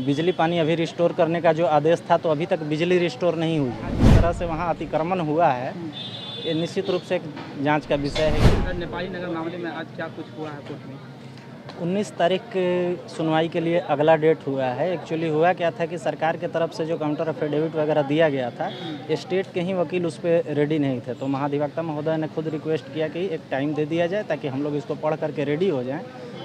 बिजली पानी अभी रिस्टोर करने का जो आदेश था, तो अभी तक बिजली रिस्टोर नहीं हुई है। जिस तरह से वहाँ अतिक्रमण हुआ है, ये निश्चित रूप से एक जांच का विषय है। नेपाली नगर मामले में आज क्या कुछ हुआ है कोर्ट में? 19 तारीख की सुनवाई के लिए अगला डेट हुआ है। एक्चुअली हुआ क्या था कि सरकार की तरफ से जो काउंटर अफिडेविट वगैरह दिया गया था, स्टेट के ही वकील उस पर रेडी नहीं थे, तो महाधिवक्ता महोदय ने खुद रिक्वेस्ट किया कि एक टाइम दे दिया जाए ताकि हम लोग इसको पढ़ करके रेडी हो जाएं।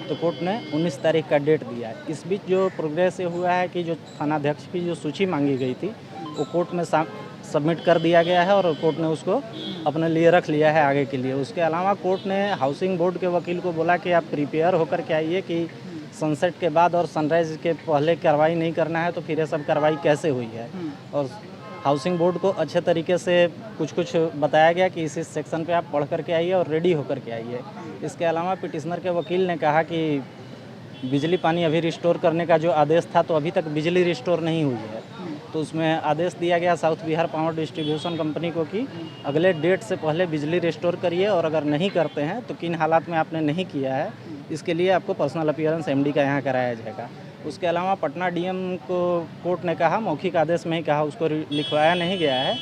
तो कोर्ट ने 19 तारीख का डेट दिया है। इस बीच जो प्रोग्रेस ये हुआ है कि जो थानाध्यक्ष की जो सूची मांगी गई थी, वो कोर्ट में सबमिट कर दिया गया है और कोर्ट ने उसको अपने लिए रख लिया है आगे के लिए। उसके अलावा कोर्ट ने हाउसिंग बोर्ड के वकील को बोला कि आप प्रिपेयर होकर के आइए कि सनसेट के बाद और सनराइज़ के पहले कार्रवाई नहीं करना है, तो फिर ये सब कार्रवाई कैसे हुई है। और हाउसिंग बोर्ड को अच्छे तरीके से कुछ बताया गया कि इस सेक्शन पे आप पढ़ करके आइए और रेडी होकर के आइए। इसके अलावा पिटिशनर के वकील ने कहा कि बिजली पानी अभी रिस्टोर करने का जो आदेश था, तो अभी तक बिजली रिस्टोर नहीं हुई है। तो उसमें आदेश दिया गया south Bihar power distribution company को कि अगले डेट से पहले बिजली रिस्टोर करिए, और अगर नहीं करते हैं तो किन हालात में आपने नहीं किया है, इसके लिए आपको पर्सनल अपीयरेंस एमडी का यहाँ कराया जाएगा। उसके अलावा पटना डीएम को कोर्ट ने कहा, मौखिक आदेश में ही कहा, उसको लिखवाया नहीं गया है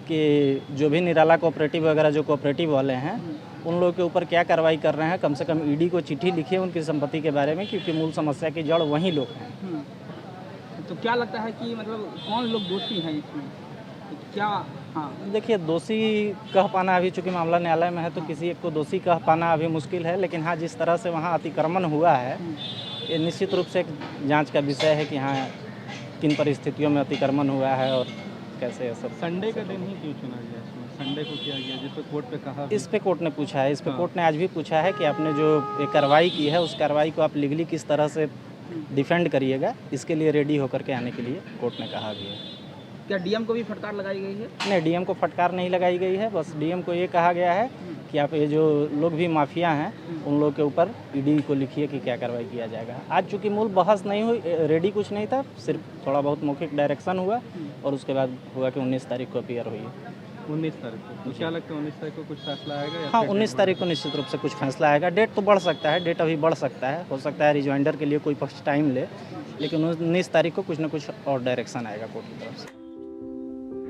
कि जो भी निराला कोऑपरेटिव वगैरह जो कोऑपरेटिव वाले हैं, उन लोगों के ऊपर क्या कार्रवाई कर रहे हैं। कम से कम ईडी को चिट्ठी लिखिए उनकी संपत्ति के बारे में, क्योंकि मूल समस्या की जड़ वही लोग हैं। तो क्या लगता है कि मतलब कौन लोग दोषी हैं इसमें? तो क्या देखिए, दोषी कह पाना अभी चूँकि मामला न्यायालय में है, तो किसी एक को दोषी कह पाना अभी मुश्किल है। लेकिन हाँ, जिस तरह से वहाँ अतिक्रमण हुआ है, ये निश्चित रूप से एक जांच का विषय है कि हाँ, किन परिस्थितियों में अतिक्रमण हुआ है और कैसे सब। संडे का दिन ही क्यों चुना गया इसमें? संडे को किया गया जिस पे कोर्ट पे कहा। इस पे कोर्ट ने पूछा है, इस पे कोर्ट ने आज भी पूछा है कि आपने जो ये कार्रवाई की है, उस कार्रवाई को आप लीगली किस तरह से डिफेंड करिएगा, इसके लिए रेडी होकर के आने के लिए कोर्ट ने कहा भी है। क्या डीएम को भी फटकार लगाई गई है? नहीं, डीएम को फटकार नहीं लगाई गई है। बस डीएम को ये कहा गया है कि आप ये जो लोग भी माफिया हैं, उन लोगों के ऊपर ईडी को लिखिए कि क्या कार्रवाई किया जाएगा। आज चूँकि मूल बहस नहीं हुई, रेडी कुछ नहीं था, सिर्फ थोड़ा बहुत मौखिक डायरेक्शन हुआ, और उसके बाद हुआ कि 19 तारीख को अपीयर हुई। 19 तारीख को। तो क्या लगता है 19 तारीख को कुछ फैसला आएगा? या हाँ, 19 तारीख को निश्चित रूप से कुछ फैसला आएगा। डेट तो बढ़ सकता है, डेट अभी बढ़ सकता है, हो सकता है रिजॉइंडर के लिए कोई पक्ष टाइम ले, लेकिन 19 तारीख को कुछ न कुछ और डायरेक्शन आएगा कोर्ट की तरफ से।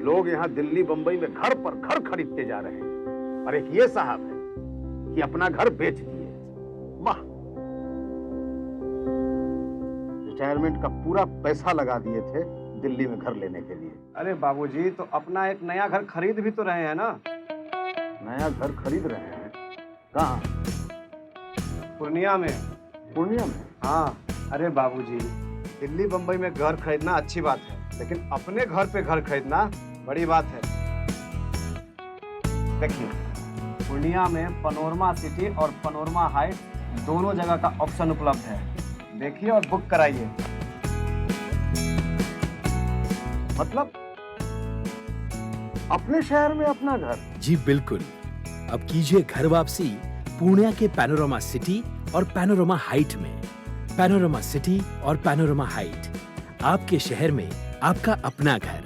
लोग यहाँ दिल्ली बंबई में घर पर घर खरीदते जा रहे हैं, और एक ये साहब है कि अपना घर बेच दिए। वाह! रिटायरमेंट का पूरा पैसा लगा दिए थे दिल्ली में घर लेने के लिए। अरे बाबूजी, तो अपना एक नया घर खरीद भी तो रहे हैं ना। नया घर खरीद रहे हैं? कहाँ? पूर्णिया में। पूर्णिया में? हाँ। अरे बाबूजी, दिल्ली बंबई में घर खरीदना अच्छी बात है, लेकिन अपने घर पे घर खरीदना बड़ी बात है। देखिए, पूर्णिया में पनोरमा सिटी और पनोरमा हाइट दोनों जगह का ऑप्शन उपलब्ध है। देखिए और बुक कराइए। मतलब अपने शहर में अपना घर? जी बिल्कुल। अब कीजिए घर वापसी पूर्णिया के पैनोरमा सिटी और पैनोरमा हाइट में। पैनोरमा सिटी और पैनोरमा हाइट, आपके शहर में आपका अपना घर।